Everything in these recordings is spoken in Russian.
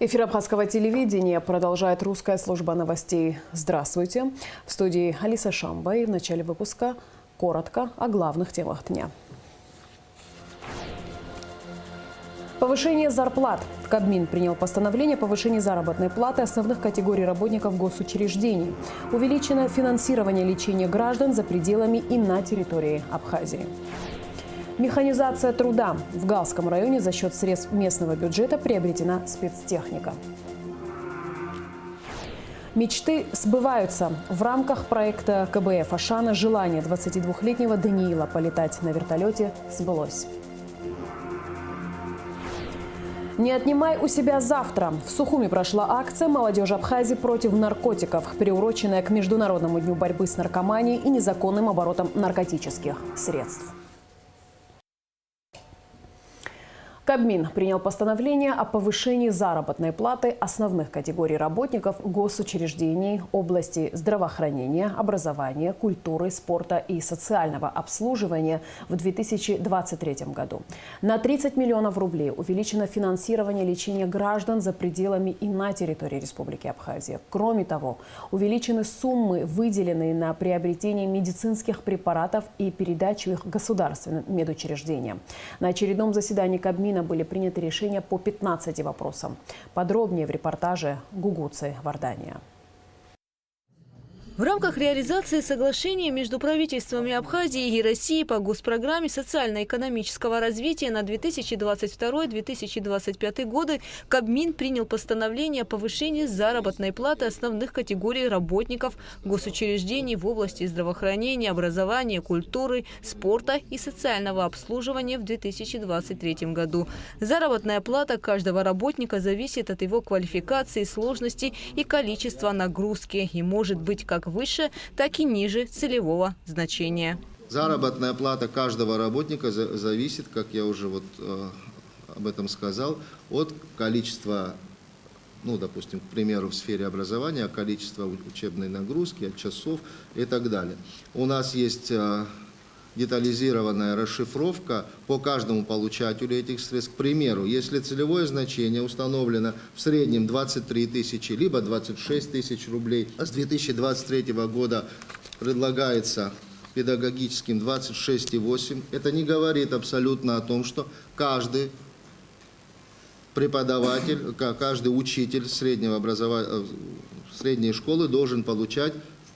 Эфир Абхазского телевидения продолжает русская служба новостей. Здравствуйте. В студии Алиса Шамба. И в начале выпуска коротко о главных темах дня. Повышение зарплат. Кабмин принял постановление о повышении заработной платы основных категорий работников госучреждений. Увеличено финансирование лечения граждан за пределами и на территории Абхазии. Механизация труда. В Галском районе за счет средств местного бюджета приобретена спецтехника. Мечты сбываются. В рамках проекта КБФ «Ашана» желание 22-летнего Даниила полетать на вертолете сбылось. «Не отнимай у себя завтра». В Сухуми прошла акция «Молодежь Абхазии против наркотиков», приуроченная к Международному дню борьбы с наркоманией и незаконным оборотом наркотических средств. Кабмин принял постановление о повышении заработной платы основных категорий работников госучреждений области здравоохранения, образования, культуры, спорта и социального обслуживания в 2023 году. На 30 миллионов рублей увеличено финансирование лечения граждан за пределами и на территории Республики Абхазия. Кроме того, увеличены суммы, выделенные на приобретение медицинских препаратов и передачу их государственным медучреждениям. На очередном заседании Кабмина были приняты решения по 15 вопросам. Подробнее в репортаже Гугуцы Вардания. В рамках реализации соглашения между правительствами Абхазии и России по госпрограмме социально-экономического развития на 2022-2025 годы Кабмин принял постановление о повышении заработной платы основных категорий работников госучреждений в области здравоохранения, образования, культуры, спорта и социального обслуживания в 2023 году. Заработная плата каждого работника зависит от его квалификации, сложности и количества нагрузки и может быть как выше, так и ниже целевого значения. Заработная плата каждого работника зависит, как я уже об этом сказал, от количества, допустим, к примеру, в сфере образования, количества учебной нагрузки, от часов и так далее. У нас есть детализированная расшифровка по каждому получателю этих средств. К примеру, если целевое значение установлено в среднем 23 тысячи, либо 26 тысяч рублей, а с 2023 года предлагается педагогическим 26,8, это не говорит абсолютно о том, что каждый преподаватель, каждый учитель средней школы должен получать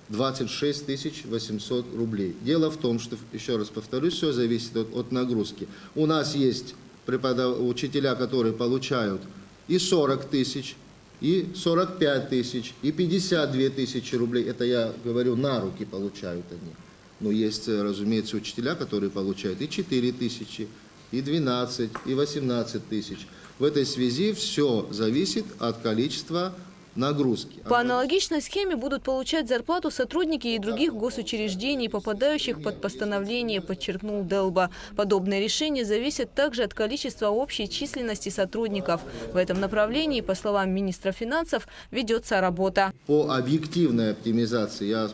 26 800 рублей. Дело в том, что, еще раз повторюсь, все зависит от нагрузки. У нас есть учителя, которые получают и 40 тысяч, и 45 тысяч, и 52 тысячи рублей. Это я говорю, на руки получают они. Но есть, разумеется, учителя, которые получают и 4 тысячи, и 12, и 18 тысяч. В этой связи все зависит от количества нагрузки. По аналогичной схеме будут получать зарплату сотрудники и других госучреждений, попадающих под постановление, подчеркнул Делба. Подобное решение зависит также от количества общей численности сотрудников. В этом направлении, по словам министра финансов, ведется работа. По объективной оптимизации, я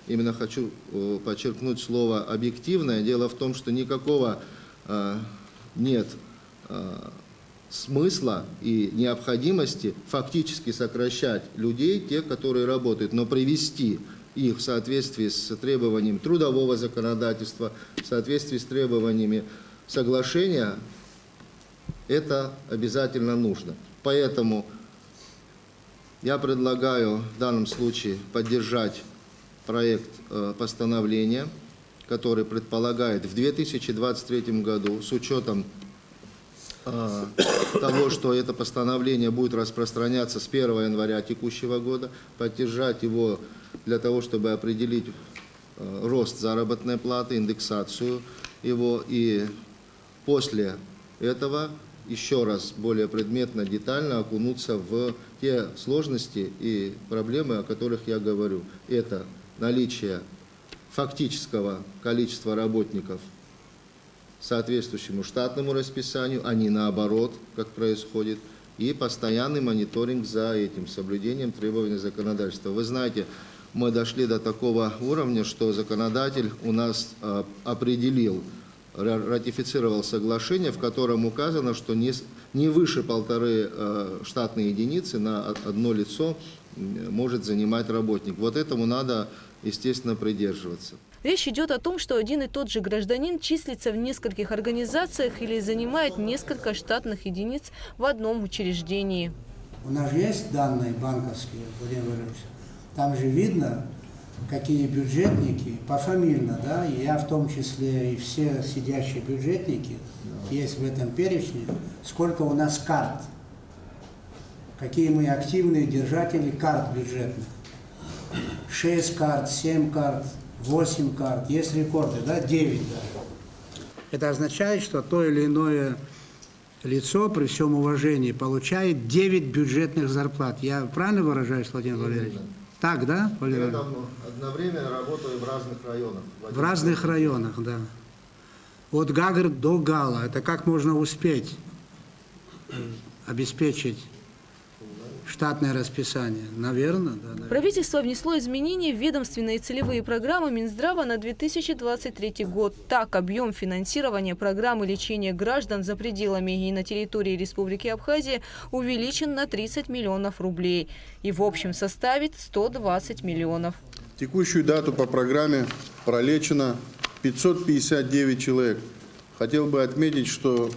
именно хочу подчеркнуть слово «объективное». Дело в том, что никакого нет смысла и необходимости фактически сокращать людей, тех, которые работают, но привести их в соответствии с требованиями трудового законодательства, в соответствии с требованиями соглашения, это обязательно нужно. Поэтому я предлагаю в данном случае поддержать проект постановления, который предполагает в 2023 году с учетом того, что это постановление будет распространяться с 1 января текущего года, поддержать его для того, чтобы определить рост заработной платы, индексацию его, и после этого еще раз более предметно, детально окунуться в те сложности и проблемы, о которых я говорю. Это наличие фактического количества работников соответствующему штатному расписанию, а не наоборот, как происходит, и постоянный мониторинг за этим соблюдением требований законодательства. Вы знаете, мы дошли до такого уровня, что законодатель у нас определил, ратифицировал соглашение, в котором указано, что не выше 1,5 штатной единицы на одно лицо может занимать работник. Вот этому надо, естественно, придерживаться. Речь идет о том, что один и тот же гражданин числится в нескольких организациях или занимает несколько штатных единиц в одном учреждении. У нас же есть данные банковские, Владимир Владимирович. Там же видно, какие бюджетники, пофамильно, да, и я в том числе, и все сидящие бюджетники, есть в этом перечне, сколько у нас карт, какие мы активные держатели карт бюджетных. 6 карт, 7 карт, 8 карт, есть рекорды, да, 9 даже. Это означает, что то или иное лицо, при всем уважении, получает 9 бюджетных зарплат. Я правильно выражаюсь, Владимир Валерьевич? Так, да, Валерий Я там одновременно работаю в разных районах. В разных районах, да. От Гагры до Гала. Это как можно успеть обеспечить штатное расписание? Наверное, да. Правительство внесло изменения в ведомственные целевые программы Минздрава на 2023 год. Так, объем финансирования программы лечения граждан за пределами и на территории Республики Абхазия увеличен на 30 миллионов рублей и в общем составит 120 миллионов. В текущую дату по программе пролечено 559 человек. Хотел бы отметить, что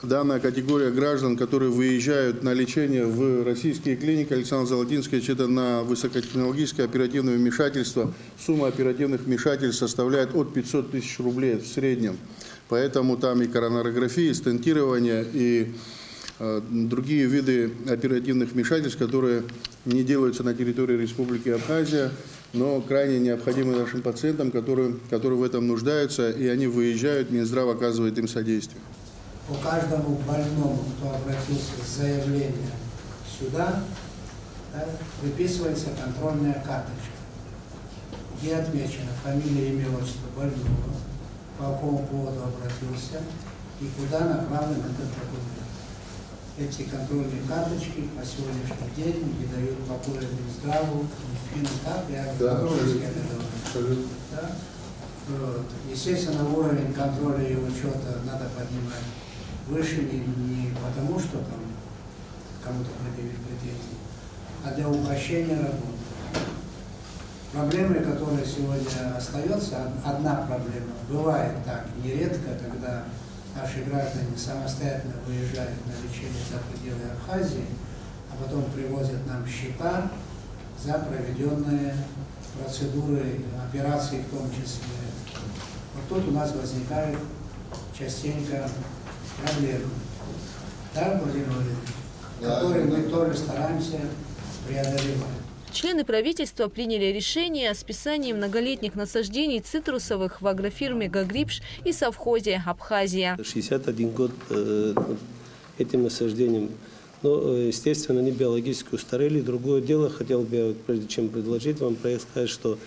данная категория граждан, которые выезжают на лечение в российские клиники Александра Золотинского, это на высокотехнологическое оперативное вмешательство. Сумма оперативных вмешательств составляет от 500 тысяч рублей в среднем. Поэтому там и коронарография, и стентирование, и другие виды оперативных вмешательств, которые не делаются на территории Республики Абхазия, но крайне необходимы нашим пациентам, которые в этом нуждаются, и они выезжают, Минздрав оказывает им содействие. По каждому больному, кто обратился с заявлением сюда, да, выписывается контрольная карточка, где отмечено фамилия, имя, отчество больного, по какому поводу обратился и куда направлен этот документ. Эти контрольные карточки по сегодняшний день не дают покоя Минздраву, Минфину, я да? Вот. Естественно, уровень контроля и учета надо поднимать выше не потому, что там кому-то предъявить претензии, а для упрощения работы. Проблемой, которая сегодня остается, одна проблема. Бывает так нередко, когда наши граждане самостоятельно выезжают на лечение за пределы Абхазии, а потом привозят нам счета за проведенные процедуры, операции в том числе. Вот тут у нас возникает частенько проблемы, да, Владимир Владимирович, которые мы тоже стараемся преодолевать. Члены правительства приняли решение о списании многолетних насаждений цитрусовых в агрофирме «Гагрипш» и совхозе «Абхазия». 61 год этим насаждениям. Но, естественно, они биологически устарели. Другое дело, хотел бы я, прежде чем предложить вам проект, сказать, что,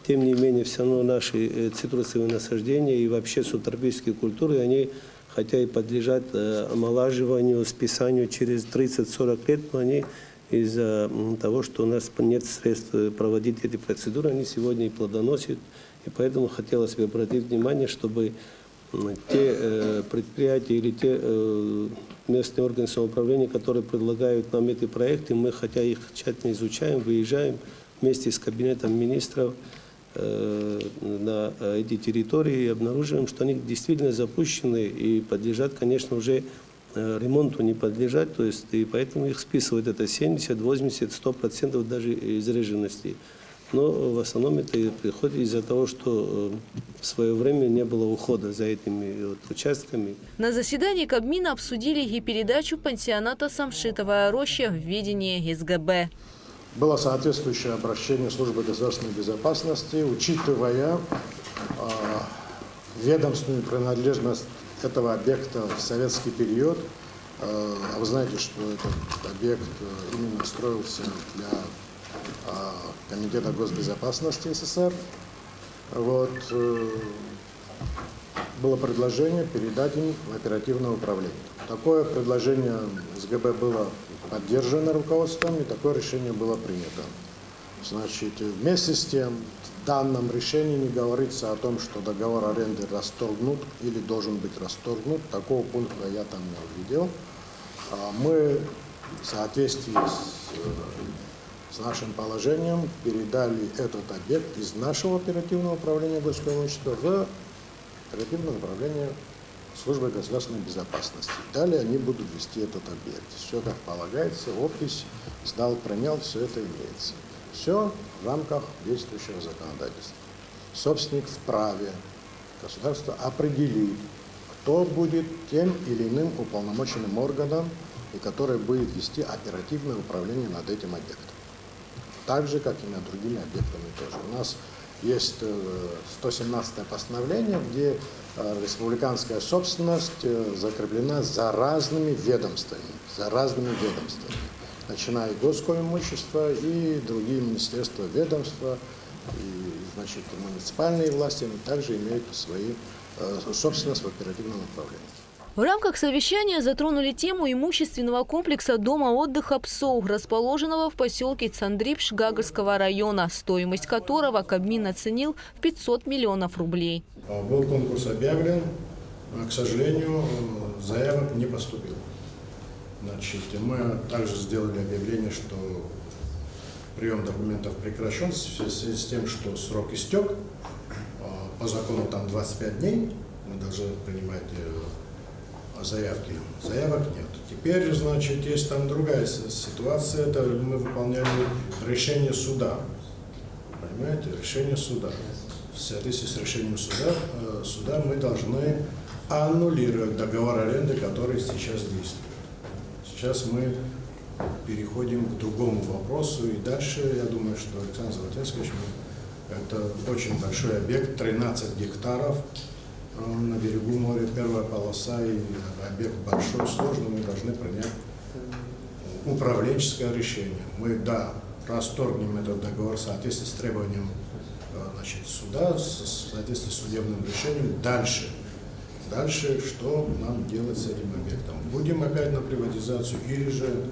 тем не менее, все равно наши цитрусовые насаждения и вообще субтропические культуры, они, хотя и подлежат омолаживанию, списанию через 30-40 лет, но они из-за того, что у нас нет средств проводить эти процедуры, они сегодня и плодоносят. И поэтому хотелось бы обратить внимание, чтобы те предприятия или те местные органы самоуправления, которые предлагают нам эти проекты, мы, хотя их тщательно изучаем, выезжаем вместе с кабинетом министров на эти территории и обнаруживаем, что они действительно запущены и подлежат, конечно, уже ремонту не подлежат, то есть и поэтому их списывают это 70, 80, 100% даже изреженности. Но в основном это приходит из-за того, что в свое время не было ухода за этими участками. На заседании Кабмина обсудили и передачу пансионата «Самшитовая роща» в ведение СГБ. Было соответствующее обращение службы государственной безопасности, учитывая ведомственную принадлежность этого объекта в советский период. Вы знаете, что этот объект именно строился для Комитета госбезопасности СССР. Вот. Было предложение передать им в оперативное управление. Такое предложение СГБ было поддержано руководством, и такое решение было принято. Значит, вместе с тем, в данном решении не говорится о том, что договор аренды расторгнут или должен быть расторгнут. Такого пункта я там не увидел. Мы в соответствии с нашим положением передали этот объект из нашего оперативного управления государственного имущества в оперативное управление службы государственной безопасности. Далее они будут вести этот объект. Все как полагается, опись, сдал, принял, все это имеется. Все в рамках действующего законодательства. Собственник вправе государства определить, кто будет тем или иным уполномоченным органом, и который будет вести оперативное управление над этим объектом. Так же, как и над другими объектами тоже. У нас есть 117-е постановление, где республиканская собственность закреплена за разными ведомствами, начиная от госского имущества и другие министерства, ведомства, и, значит, муниципальные власти также имеют свои собственность в оперативном управлении. В рамках совещания затронули тему имущественного комплекса дома отдыха «Псоу», расположенного в поселке Цандрипш Гагарского района, стоимость которого Кабмин оценил в 500 миллионов рублей. Был конкурс объявлен, к сожалению, заявок не поступило. Значит, мы также сделали объявление, что прием документов прекращен в связи с тем, что срок истек. По закону там 25 дней мы должны принимать заявки. Заявок нет. Теперь, значит, есть там другая ситуация. Это мы выполняли решение суда. Понимаете? Решение суда. В соответствии с решением суда мы должны аннулировать договор аренды, который сейчас действует. Сейчас мы переходим к другому вопросу. И дальше, я думаю, что Александр Золотецкий, это очень большой объект, 13 гектаров. На берегу моря, первая полоса, и объект большой, сложный, мы должны принять управленческое решение. Мы, да, расторгнем этот договор в соответствии с требованием, значит, суда, в соответствии с судебным решением. Дальше, что нам делать с этим объектом? Будем опять на приватизацию или же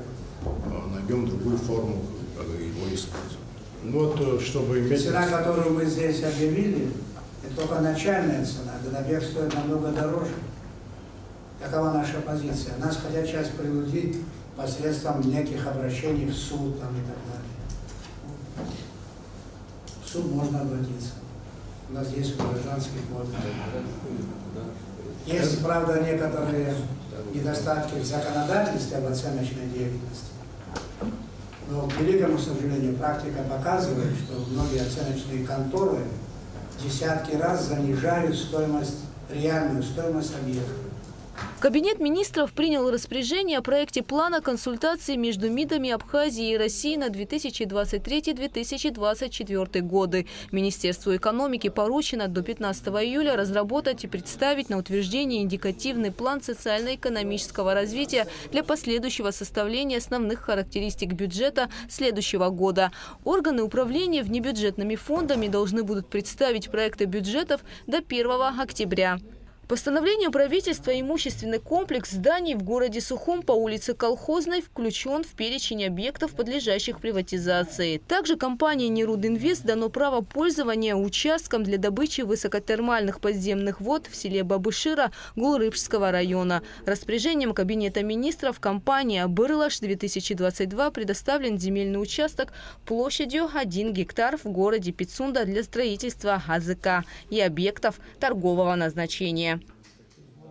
найдем другую форму его использования? Вот, чтобы иметь... Цена, которую мы здесь объявили, это только начальная цена, этот объект стоит намного дороже. Такова наша позиция. Нас хотят сейчас принудить посредством неких обращений в суд там, и так далее. В суд можно обратиться. У нас есть гражданский кодекс. Есть, правда, некоторые недостатки в законодательстве об оценочной деятельности. Но, к великому сожалению, практика показывает, что многие оценочные конторы десятки раз занижают реальную стоимость объекта. Кабинет министров принял распоряжение о проекте плана консультаций между МИДами Абхазии и России на 2023-2024 годы. Министерству экономики поручено до 15 июля разработать и представить на утверждение индикативный план социально-экономического развития для последующего составления основных характеристик бюджета следующего года. Органы управления внебюджетными фондами должны будут представить проекты бюджетов до 1 октября. Постановлением правительства имущественный комплекс зданий в городе Сухум по улице Колхозной включен в перечень объектов, подлежащих приватизации. Также компании «Нерудинвест» дано право пользования участком для добычи высокотермальных подземных вод в селе Бабышира Гулрыбского района. Распоряжением Кабинета министров компания «Бырлаш-2022» предоставлен земельный участок площадью 1 гектар в городе Пицунда для строительства АЗК и объектов торгового назначения.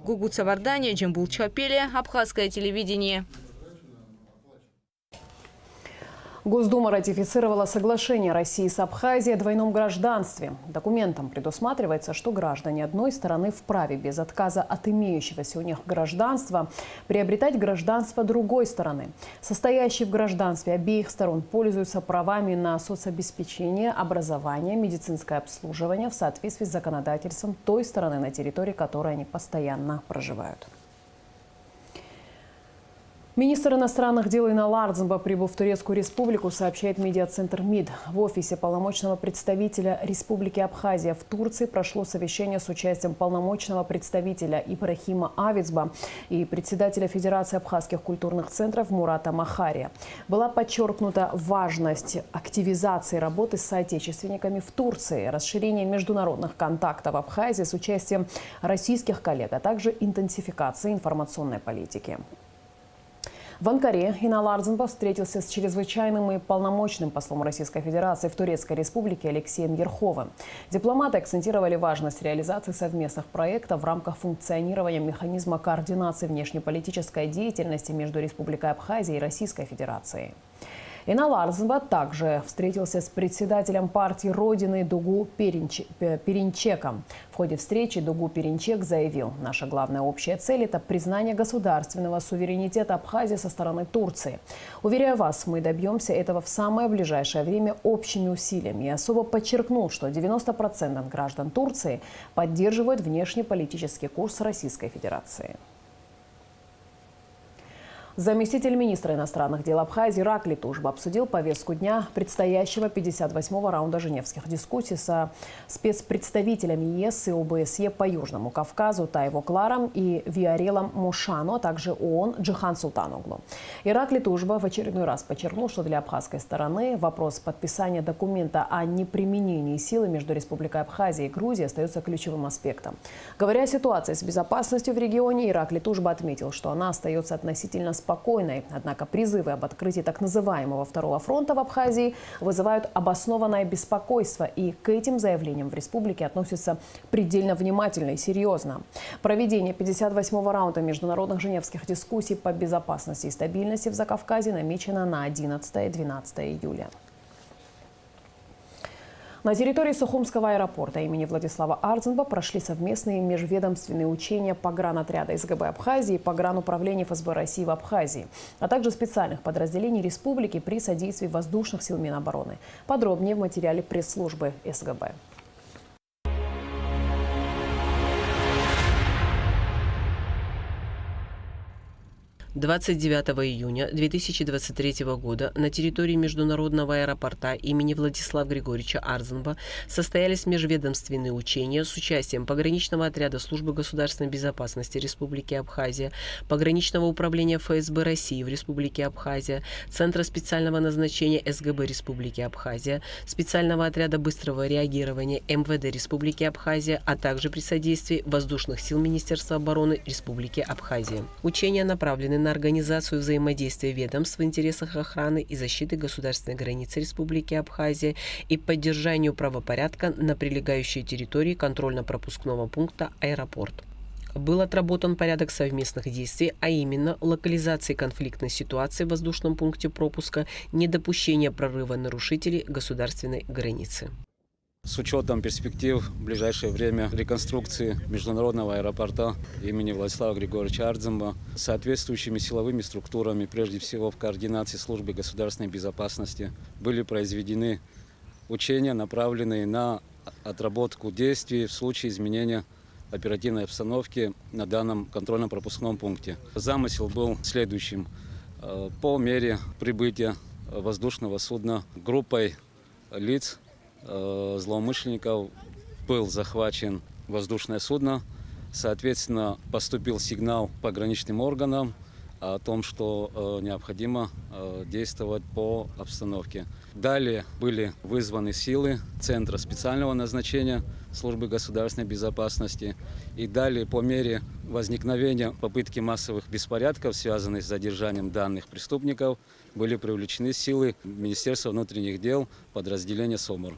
Гугут Савардания, Джамбул Чапелия, Абхазское телевидение. Госдума ратифицировала соглашение России с Абхазией о двойном гражданстве. Документом предусматривается, что граждане одной стороны вправе без отказа от имеющегося у них гражданства приобретать гражданство другой стороны. Состоящие в гражданстве обеих сторон пользуются правами на соцобеспечение, образование, медицинское обслуживание в соответствии с законодательством той стороны, на территории которой они постоянно проживают. Министр иностранных дел Инал Ардзинба прибыл в Турецкую республику, сообщает медиацентр МИД. В офисе полномочного представителя Республики Абхазия в Турции прошло совещание с участием полномочного представителя Ибрахима Авицба и председателя Федерации абхазских культурных центров Мурата Махария. Была подчеркнута важность активизации работы с соотечественниками в Турции, расширение международных контактов в Абхазии с участием российских коллег, а также интенсификации информационной политики. В Анкаре Инал Арзанбов встретился с чрезвычайным и полномочным послом Российской Федерации в Турецкой Республике Алексеем Ерховым. Дипломаты акцентировали важность реализации совместных проектов в рамках функционирования механизма координации внешнеполитической деятельности между Республикой Абхазия и Российской Федерацией. Инал Арзанбов также встретился с председателем партии Родины Дугу Перинчеком. В ходе встречи Дугу Перинчек заявил: наша главная общая цель – это признание государственного суверенитета Абхазии со стороны Турции. Уверяю вас, мы добьемся этого в самое ближайшее время общими усилиями. И особо подчеркнул, что 90% граждан Турции поддерживают внешнеполитический курс Российской Федерации. Заместитель министра иностранных дел Абхазии Иракли Тужба обсудил повестку дня предстоящего 58-го раунда женевских дискуссий со спецпредставителями ЕС и ОБСЕ по Южному Кавказу Тайво Кларом и Виарелом Мушану, а также ООН Джихан Султаноглу. Иракли Тужба в очередной раз подчеркнул, что для абхазской стороны вопрос подписания документа о неприменении силы между Республикой Абхазия и Грузией остается ключевым аспектом. Говоря о ситуации с безопасностью в регионе, Иракли Тужба отметил, что она остается относительно спокойной. Однако призывы об открытии так называемого второго фронта в Абхазии вызывают обоснованное беспокойство, и к этим заявлениям в республике относятся предельно внимательно и серьезно. Проведение 58-го раунда международных женевских дискуссий по безопасности и стабильности в Закавказье намечено на 11-12 июля. На территории Сухумского аэропорта имени Владислава Арзанбова прошли совместные межведомственные учения погранотряда СГБ Абхазии и погрануправления ФСБ России в Абхазии, а также специальных подразделений республики при содействии воздушных сил Минобороны. Подробнее в материале пресс-службы СГБ. 29 июня 2023 года на территории международного аэропорта имени Владислава Григорьевича Арзанбова состоялись межведомственные учения с участием пограничного отряда Службы государственной безопасности Республики Абхазия, пограничного управления ФСБ России в Республике Абхазия, Центра специального назначения СГБ Республики Абхазия, специального отряда быстрого реагирования МВД Республики Абхазия, а также при содействии воздушных сил Министерства обороны Республики Абхазия. Учения направлены на организацию взаимодействия ведомств в интересах охраны и защиты государственной границы Республики Абхазия и поддержанию правопорядка на прилегающей территории контрольно-пропускного пункта «Аэропорт». Был отработан порядок совместных действий, а именно локализации конфликтной ситуации в воздушном пункте пропуска, недопущение прорыва нарушителей государственной границы. С учетом перспектив в ближайшее время реконструкции международного аэропорта имени Владислава Григорьевича Арзанбова соответствующими силовыми структурами, прежде всего в координации службы государственной безопасности, были произведены учения, направленные на отработку действий в случае изменения оперативной обстановки на данном контрольно-пропускном пункте. Замысел был следующим. По мере прибытия воздушного судна группой лиц злоумышленников был захвачен воздушное судно. Соответственно, поступил сигнал пограничным органам о том, что необходимо действовать по обстановке. Далее были вызваны силы Центра специального назначения Службы государственной безопасности. И далее, по мере возникновения попытки массовых беспорядков, связанных с задержанием данных преступников, были привлечены силы Министерства внутренних дел, подразделения СОМОР.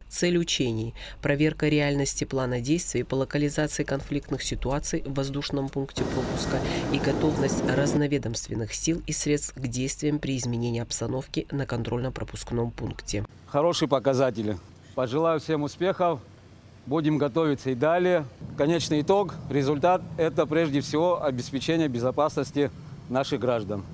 Цель учений – проверка реальности плана действий по локализации конфликтных ситуаций в воздушном пункте пропуска и готовность разноведомственных сил и средств к действиям при изменении обстановки на контрольно-пропускном пункте. Хорошие показатели. Пожелаю всем успехов. Будем готовиться и далее. Конечный итог, результат – это прежде всего обеспечение безопасности наших граждан.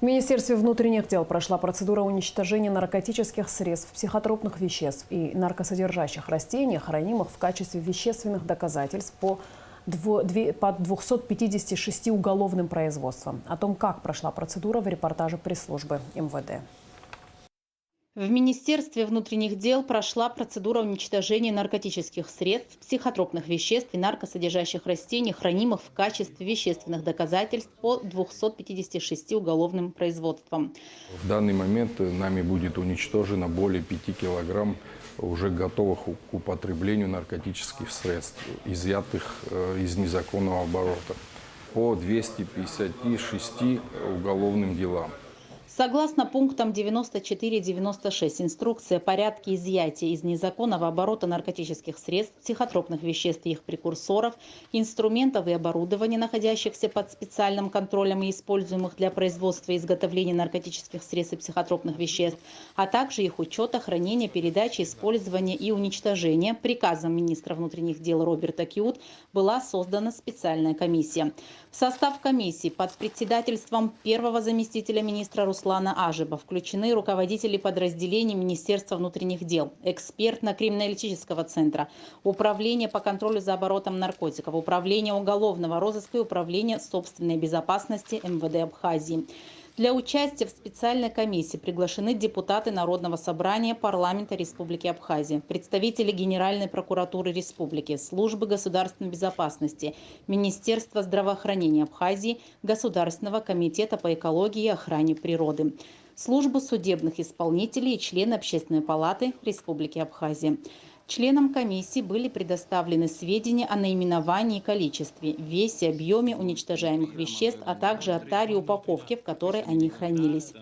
В Министерстве внутренних дел прошла процедура уничтожения наркотических средств, психотропных веществ и наркосодержащих растений, хранимых в качестве вещественных доказательств по 256 уголовным производствам. О том, как прошла процедура, в репортаже пресс-службы МВД. В Министерстве внутренних дел прошла процедура уничтожения наркотических средств, психотропных веществ и наркосодержащих растений, хранимых в качестве вещественных доказательств по 256 уголовным производствам. В данный момент нами будет уничтожено более 5 килограмм уже готовых к употреблению наркотических средств, изъятых из незаконного оборота, по 256 уголовным делам. Согласно пунктам 94-96 инструкции о порядке изъятия из незаконного оборота наркотических средств, психотропных веществ и их прекурсоров, инструментов и оборудования, находящихся под специальным контролем и используемых для производства и изготовления наркотических средств и психотропных веществ, а также их учета, хранения, передачи, использования и уничтожения, приказом министра внутренних дел Роберта Кьют была создана специальная комиссия. В состав комиссии под председательством первого заместителя министра Руслана Ажиба включены руководители подразделений Министерства внутренних дел, экспертно-криминалистического центра, Управление по контролю за оборотом наркотиков, Управление уголовного розыска и Управление собственной безопасности МВД Абхазии. Для участия в специальной комиссии приглашены депутаты Народного собрания парламента Республики Абхазия, представители Генеральной прокуратуры Республики, Службы государственной безопасности, Министерства здравоохранения Абхазии, Государственного комитета по экологии и охране природы, Службы судебных исполнителей и члены Общественной палаты Республики Абхазия. Членам комиссии были предоставлены сведения о наименовании и количестве, весе, объеме уничтожаемых веществ, а также о таре упаковки, в которой они хранились.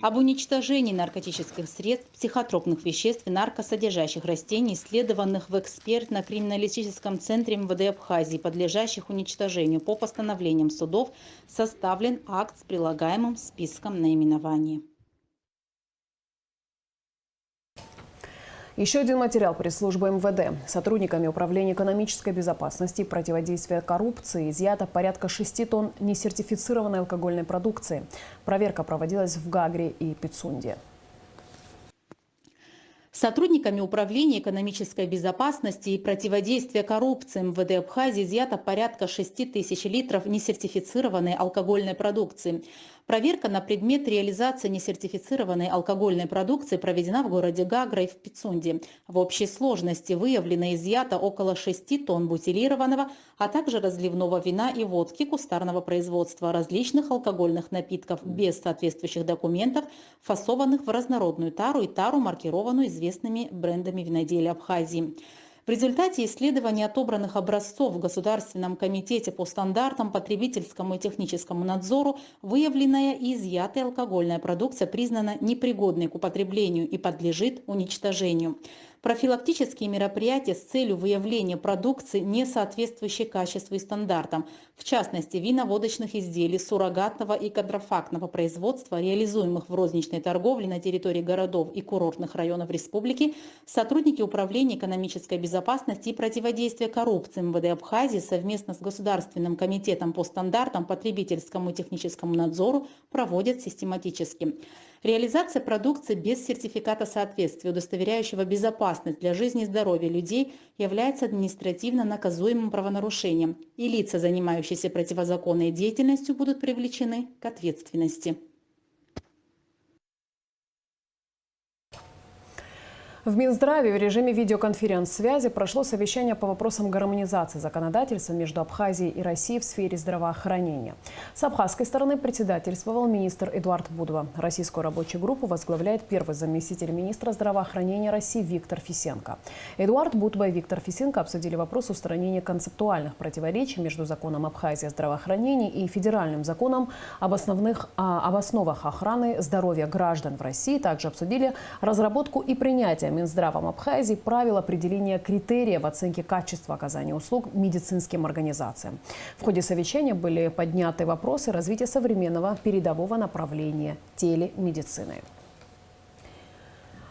Об уничтожении наркотических средств, психотропных веществ и наркосодержащих растений, исследованных в экспертно-криминалистическом центре МВД Абхазии, подлежащих уничтожению по постановлениям судов, составлен акт с прилагаемым списком наименований. Еще один материал пресс-службы МВД. Сотрудниками Управления экономической безопасности и противодействия коррупции изъято порядка 6 тонн несертифицированной алкогольной продукции. Проверка проводилась в Гагре и Пицунде. Сотрудниками Управления экономической безопасности и противодействия коррупции МВД Абхазии изъято порядка 6 тысяч литров несертифицированной алкогольной продукции. Проверка на предмет реализации несертифицированной алкогольной продукции проведена в городе Гагра и в Пицунде. В общей сложности выявлено и изъято около 6 тонн бутилированного, а также разливного вина и водки кустарного производства, различных алкогольных напитков без соответствующих документов, фасованных в разнородную тару и тару, маркированную известными брендами виноделия Абхазии. В результате исследования отобранных образцов в Государственном комитете по стандартам, потребительскому и техническому надзору выявленная и изъятая алкогольная продукция признана непригодной к употреблению и подлежит уничтожению. Профилактические мероприятия с целью выявления продукции, не соответствующей качеству и стандартам, в частности вино-водочных изделий суррогатного и контрафактного производства, реализуемых в розничной торговле на территории городов и курортных районов республики, сотрудники Управления экономической безопасности и противодействия коррупции МВД Абхазии совместно с Государственным комитетом по стандартам, потребительскому и техническому надзору проводят систематически. Реализация продукции без сертификата соответствия, удостоверяющего безопасность для жизни и здоровья людей, является административно наказуемым правонарушением, и лица, занимающиеся противозаконной деятельностью, будут привлечены к ответственности. В Минздраве в режиме видеоконференц-связи прошло совещание по вопросам гармонизации законодательства между Абхазией и Россией в сфере здравоохранения. С абхазской стороны председательствовал министр Эдуард Будва. Российскую рабочую группу возглавляет первый заместитель министра здравоохранения России Виктор Фисенко. Эдуард Будва и Виктор Фисенко обсудили вопрос устранения концептуальных противоречий между законом Абхазии о здравоохранении и федеральным законом об основах охраны здоровья граждан в России. Также обсудили разработку и принятие Минздравом Абхазии правил определения критериев оценки качества оказания услуг медицинским организациям. В ходе совещания были подняты вопросы развития современного передового направления телемедицины.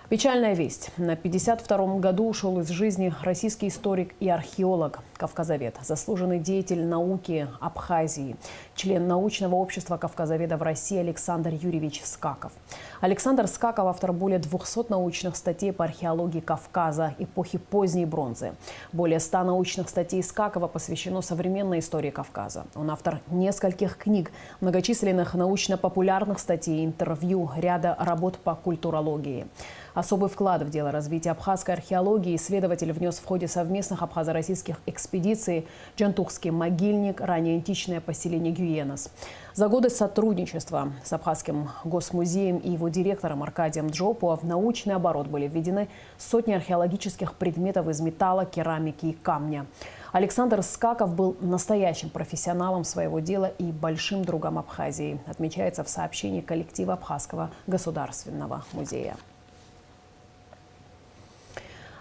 Печальная весть. На 52-м году ушел из жизни российский историк и археолог, кавказовед, заслуженный деятель науки Абхазии, член научного общества кавказоведов России Александр Юрьевич Скаков. Александр Скаков – автор более 200 научных статей по археологии Кавказа эпохи поздней бронзы. Более 100 научных статей Скакова посвящено современной истории Кавказа. Он автор нескольких книг, многочисленных научно-популярных статей, интервью, ряда работ по культурологии. Особый вклад в дело развития абхазской археологии исследователь внес в ходе совместных абхазо-российских экспедиций экспедиции Джантухский могильник, ранее античное поселение Гюенос. За годы сотрудничества с Абхазским госмузеем и его директором Аркадием Джопуа в научный оборот были введены сотни археологических предметов из металла, керамики и камня. Александр Скаков был настоящим профессионалом своего дела и большим другом Абхазии, отмечается в сообщении коллектива Абхазского государственного музея.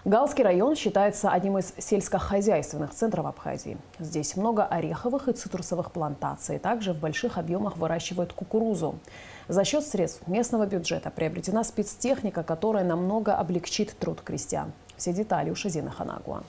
Галский район считается одним из сельскохозяйственных центров Абхазии. Здесь много ореховых и цитрусовых плантаций. Также в больших объемах выращивают кукурузу. За счет средств местного бюджета приобретена спецтехника, которая намного облегчит труд крестьян. Все детали у Шазины Ханагуа.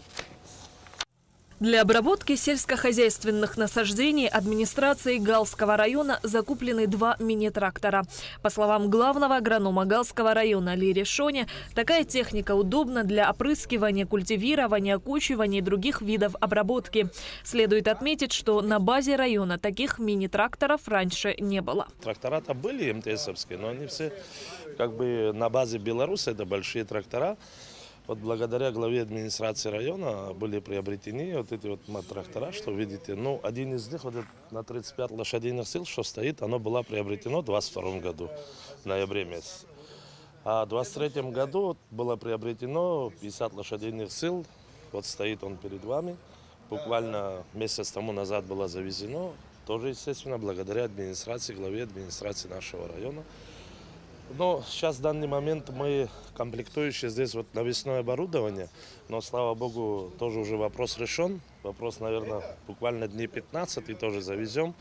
Для обработки сельскохозяйственных насаждений администрацией Галского района закуплены 2 мини-трактора. По словам главного агронома Галского района Лири Шони, такая техника удобна для опрыскивания, культивирования, окучивания и других видов обработки. Следует отметить, что на базе района таких мини-тракторов раньше не было. Трактора-то были МТСовские, но они все как бы на базе Беларуси, это большие трактора. Вот благодаря главе администрации района были приобретены вот эти вот трактора, что видите. Ну, один из них вот на 35 лошадиных сил, что стоит, оно было приобретено в 2022 году, в ноябре месяце. А в 2023 году было приобретено 50 лошадиных сил, вот стоит он перед вами. Буквально месяц тому назад было завезено, тоже, естественно, благодаря администрации, главе администрации нашего района. Но сейчас в данный момент мы комплектующие здесь вот навесное оборудование, но, слава богу, тоже уже вопрос решен. Вопрос, наверное, буквально дней 15 и тоже завезем,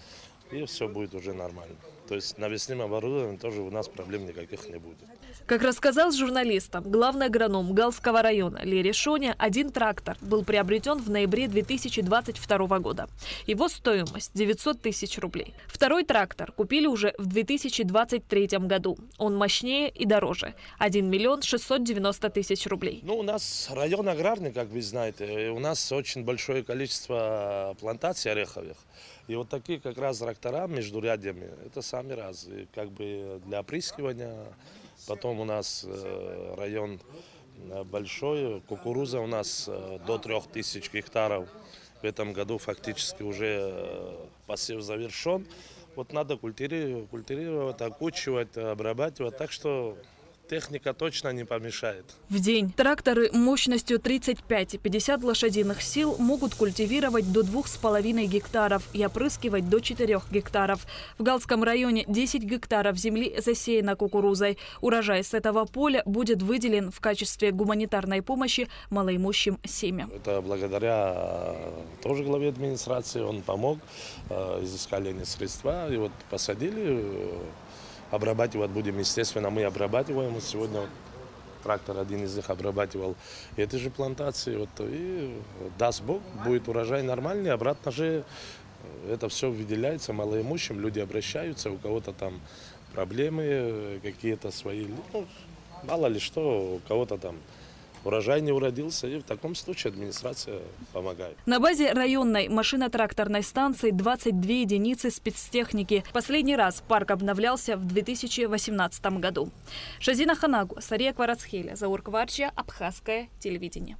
и все будет уже нормально. То есть навесным оборудованием тоже у нас проблем никаких не будет. Как рассказал журналистам главный агроном Галского района Лири Шони, один трактор был приобретен в ноябре 2022 года. Его стоимость 900 тысяч рублей. Второй трактор купили уже в 2023 году. Он мощнее и дороже. 1 миллион 690 тысяч рублей. Ну, у нас район аграрный, как вы знаете. У нас очень большое количество плантаций ореховых. И вот такие как раз трактора между рядами, это сами раз. И как бы для опрыскивания. Потом у нас район большой, кукуруза у нас до 3000 гектаров. В этом году фактически уже посев завершен. Вот надо культивировать, окучивать, обрабатывать. Так что техника точно не помешает. В день тракторы мощностью 35 и 50 лошадиных сил могут культивировать до 2,5 гектаров и опрыскивать до 4 гектаров. В Галском районе 10 гектаров земли засеяно кукурузой. Урожай с этого поля будет выделен в качестве гуманитарной помощи малоимущим семьям. Это благодаря тоже главе администрации, он помог, изыскали они средства и вот посадили. Обрабатывать будем, естественно, мы обрабатываем. Вот сегодня вот трактор один из них обрабатывал эти же плантации. Вот, и даст Бог, будет урожай нормальный. Обратно же это все выделяется малоимущим. Люди обращаются, у кого-то там проблемы, какие-то свои, ну, мало ли что, у кого-то там урожай не уродился, и в таком случае администрация помогает. На базе районной машино-тракторной станции 22 единицы спецтехники. Последний раз парк обновлялся в 2018 году. Шазина Ханагуа, Сария Кварацхеля, Заур Кварчия, Абхазское телевидение.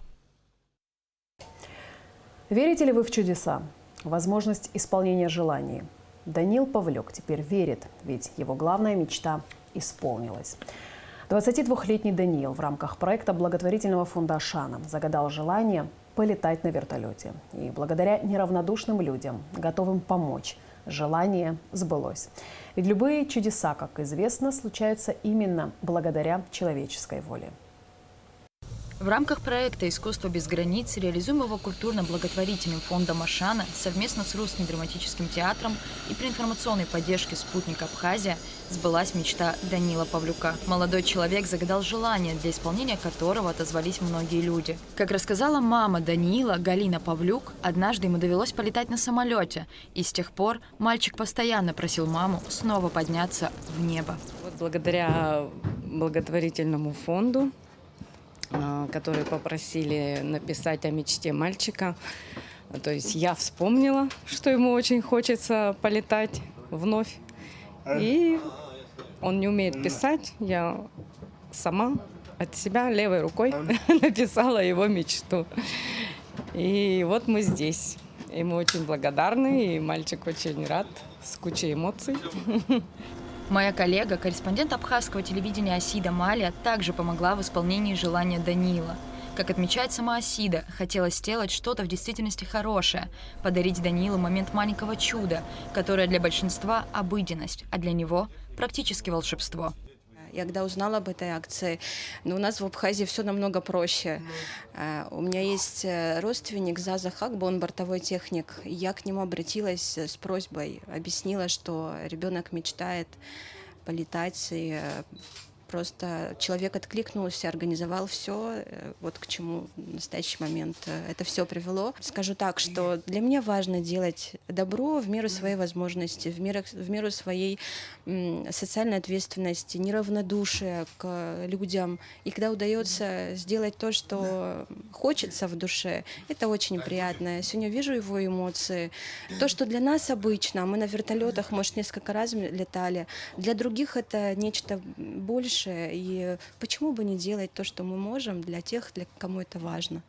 Верите ли вы в чудеса? Возможность исполнения желаний? Даниил Павлюк теперь верит, ведь его главная мечта исполнилась. 22-летний Даниил в рамках проекта благотворительного фонда «Ашана» загадал желание полетать на вертолете. И благодаря неравнодушным людям, готовым помочь, желание сбылось. Ведь любые чудеса, как известно, случаются именно благодаря человеческой воле. В рамках проекта «Искусство без границ», реализуемого культурно-благотворительным фондом «Ашана» совместно с Русским драматическим театром и при информационной поддержке «Спутник Абхазия» сбылась мечта Даниила Павлюка. Молодой человек загадал желание, для исполнения которого отозвались многие люди. Как рассказала мама Даниила, Галина Павлюк, однажды ему довелось полетать на самолете, и с тех пор мальчик постоянно просил маму снова подняться в небо. Вот благодаря благотворительному фонду, которые попросили написать о мечте мальчика. То есть я вспомнила, что ему очень хочется полетать вновь. И он не умеет писать. Я сама от себя левой рукой написала его мечту. И вот мы здесь. И мы очень благодарны, и мальчик очень рад, с кучей эмоций. Моя коллега, корреспондент абхазского телевидения Асида Малия, также помогла в исполнении желания Даниила. Как отмечает сама Асида, хотелось сделать что-то в действительности хорошее, подарить Даниилу момент маленького чуда, которое для большинства – обыденность, а для него – практически волшебство. Я когда узнала об этой акции, но у нас в Абхазии все намного проще. У меня есть родственник Заза Хакба, он бортовой техник. Я к нему обратилась с просьбой, объяснила, что ребенок мечтает полетать, и просто человек откликнулся, организовал все, вот к чему в настоящий момент это все привело. Скажу так, что для меня важно делать добро в меру своей возможности, в меру своей социальной ответственности, неравнодушия к людям. И когда удается сделать то, что хочется в душе, это очень приятно. Я сегодня вижу его эмоции. То, что для нас обычно, мы на вертолетах, может, несколько раз летали, для других это нечто большее. И почему бы не делать то, что мы можем, для тех, для кому это важно.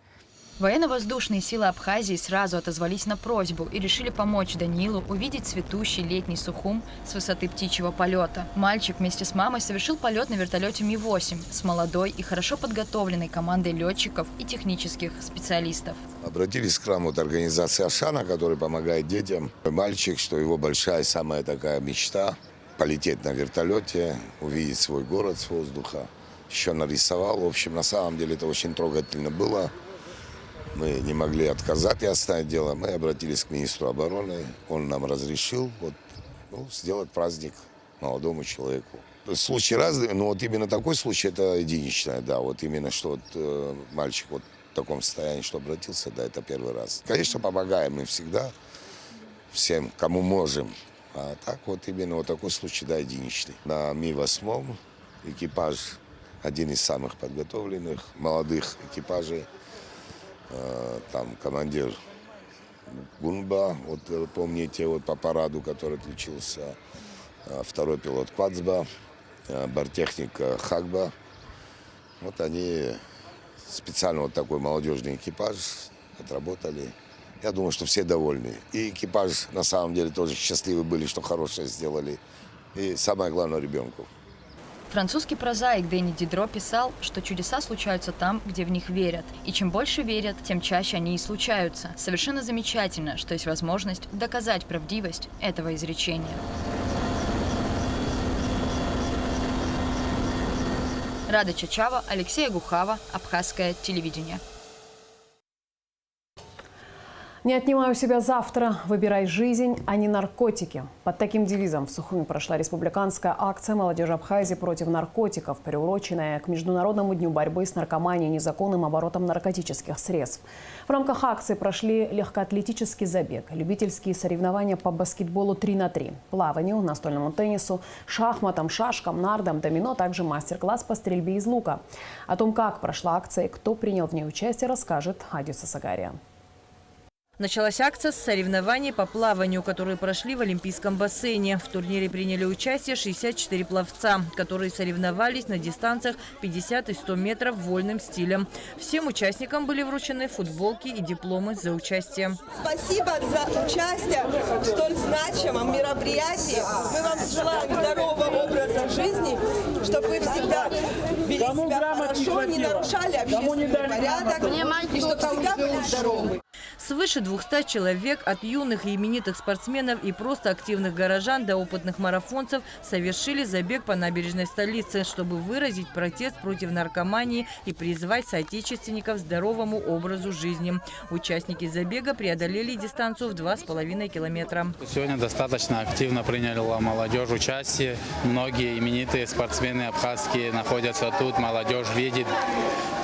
Военно-воздушные силы Абхазии сразу отозвались на просьбу и решили помочь Даниилу увидеть цветущий летний Сухум с высоты птичьего полета. Мальчик вместе с мамой совершил полет на вертолете Ми-8 с молодой и хорошо подготовленной командой летчиков и технических специалистов. Обратились к нам от организации Ашана, которая помогает детям. Мальчик, что его большая самая такая мечта – полететь на вертолете, увидеть свой город с воздуха. Еще нарисовал. В общем, на самом деле это очень трогательно было. Мы не могли отказать и оставить дело. Мы обратились к министру обороны. Он нам разрешил сделать праздник молодому человеку. Случаи разные, но вот именно такой случай это единичный. Да, вот именно что мальчик вот в таком состоянии, что обратился, да, это первый раз. Конечно, помогаем мы всегда всем, кому можем. А так вот именно вот такой случай, да, единичный. На Ми-8 экипаж один из самых подготовленных, молодых экипажей. Там командир Гунба, вот помните, вот по параду, который отличился. Второй пилот Квацба, борттехник Хакба. Вот они специально вот такой молодежный экипаж отработали. Я думаю, что все довольны. И экипаж, на самом деле, тоже счастливы были, что хорошее сделали. И самое главное, ребенку. Французский прозаик Дени Дидро писал, что чудеса случаются там, где в них верят. И чем больше верят, тем чаще они и случаются. Совершенно замечательно, что есть возможность доказать правдивость этого изречения. Рада Чачава, Алексей Гухава, Абхазское телевидение. Не отнимай у себя завтра, выбирай жизнь, а не наркотики. Под таким девизом в Сухуми прошла республиканская акция молодежи Абхазии против наркотиков, приуроченная к Международному дню борьбы с наркоманией и незаконным оборотом наркотических средств. В рамках акции прошли легкоатлетический забег, любительские соревнования по баскетболу 3х3, плаванию, настольному теннису, шахматам, шашкам, нардам, домино, также мастер-класс по стрельбе из лука. О том, как прошла акция и кто принял в ней участие, расскажет Адиса Сагария. Началась акция с соревнований по плаванию, которые прошли в Олимпийском бассейне. В турнире приняли участие 64 пловца, которые соревновались на дистанциях 50 и 100 метров вольным стилем. Всем участникам были вручены футболки и дипломы за участие. Спасибо за участие в столь значимом мероприятии. Мы вам желаем здорового образа жизни, чтобы вы всегда вели себя хорошо, не нарушали общественный порядок и чтобы всегда были здоровы. Свыше 200 человек, от юных и именитых спортсменов и просто активных горожан до опытных марафонцев, совершили забег по набережной столицы, чтобы выразить протест против наркомании и призвать соотечественников к здоровому образу жизни. Участники забега преодолели дистанцию в 2,5 километра. Сегодня достаточно активно приняла молодежь участие. Многие именитые спортсмены абхазские находятся тут. Молодежь видит,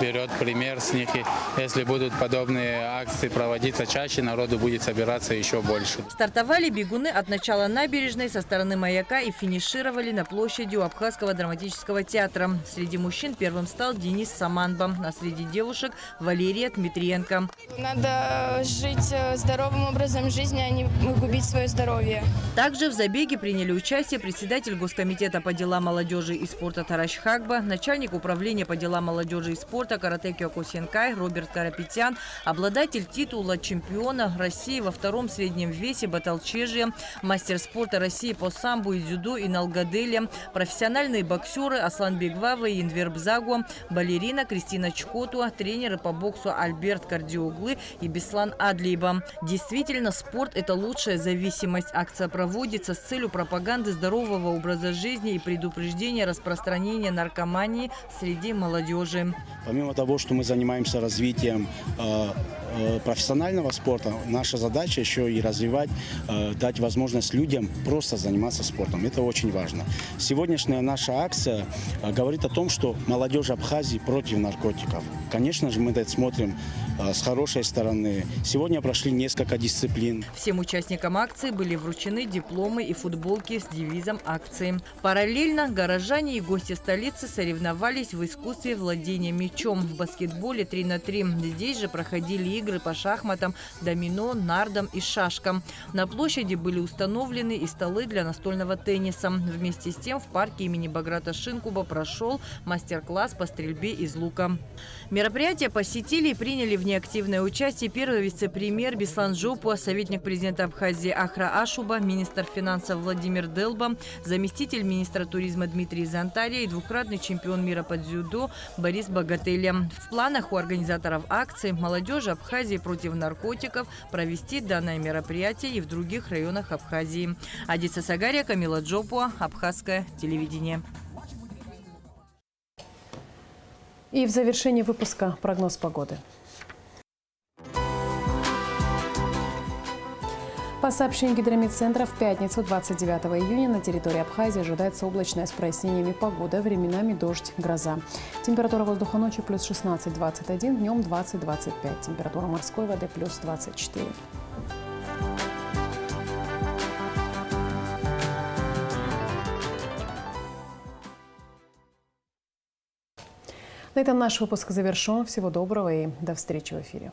берет пример с них. И если будут подобные акции проводиться становиться чаще, народу будет собираться еще больше. Стартовали бегуны от начала набережной со стороны маяка и финишировали на площади у Абхазского драматического театра. Среди мужчин первым стал Денис Саманба, а среди девушек – Валерия Дмитриенко. Надо жить здоровым образом жизни, а не губить свое здоровье. Также в забеге приняли участие председатель Госкомитета по делам молодежи и спорта Тараш Хагба, начальник управления по делам молодежи и спорта Каратекио Косенкай Роберт Карапетян, обладатель титула чемпиона России во втором среднем весе Баталчежье, мастер спорта России по самбо и дзюдо Инал Гаделия, профессиональные боксеры Асланбек Вава и Инвер Бзагуа, балерина Кристина Чкотуа, тренеры по боксу Альберт Кардиоглы и Беслан Адлиба. Действительно, спорт – это лучшая зависимость. Акция проводится с целью пропаганды здорового образа жизни и предупреждения распространения наркомании среди молодежи. Помимо того, что мы занимаемся развитием профессионального спорта, наша задача еще и развивать, дать возможность людям просто заниматься спортом. Это очень важно. Сегодняшняя наша акция говорит о том, что молодежь Абхазии против наркотиков. Конечно же, мы это смотрим с хорошей стороны. Сегодня прошли несколько дисциплин. Всем участникам акции были вручены дипломы и футболки с девизом акции. Параллельно горожане и гости столицы соревновались в искусстве владения мячом. В баскетболе 3 на 3. Здесь же проходили игры по шахматам, домино, нардам и шашкам. На площади были установлены и столы для настольного тенниса. Вместе с тем в парке имени Баграта Шинкуба прошел мастер-класс по стрельбе из лука. Мероприятие посетили и приняли в неактивное участие первый вице-премьер Беслан Жопуа, советник президента Абхазии Ахра Ашуба, министр финансов Владимир Делба, заместитель министра туризма Дмитрий Зантария и двукратный чемпион мира по дзюдо Борис Богателя. В планах у организаторов акции молодежи Абхазии против наркотиков провести данное мероприятие и в других районах Абхазии. Адиса Сагария, Камила Джопуа, Абхазское телевидение. И в завершении выпуска прогноз погоды. По сообщению гидрометцентра, в пятницу, 29 июня, на территории Абхазии ожидается облачная с прояснениями погода, временами дождь, гроза. Температура воздуха ночью плюс 16-21, днем 20-25. Температура морской воды плюс 24. На этом наш выпуск завершен. Всего доброго и до встречи в эфире.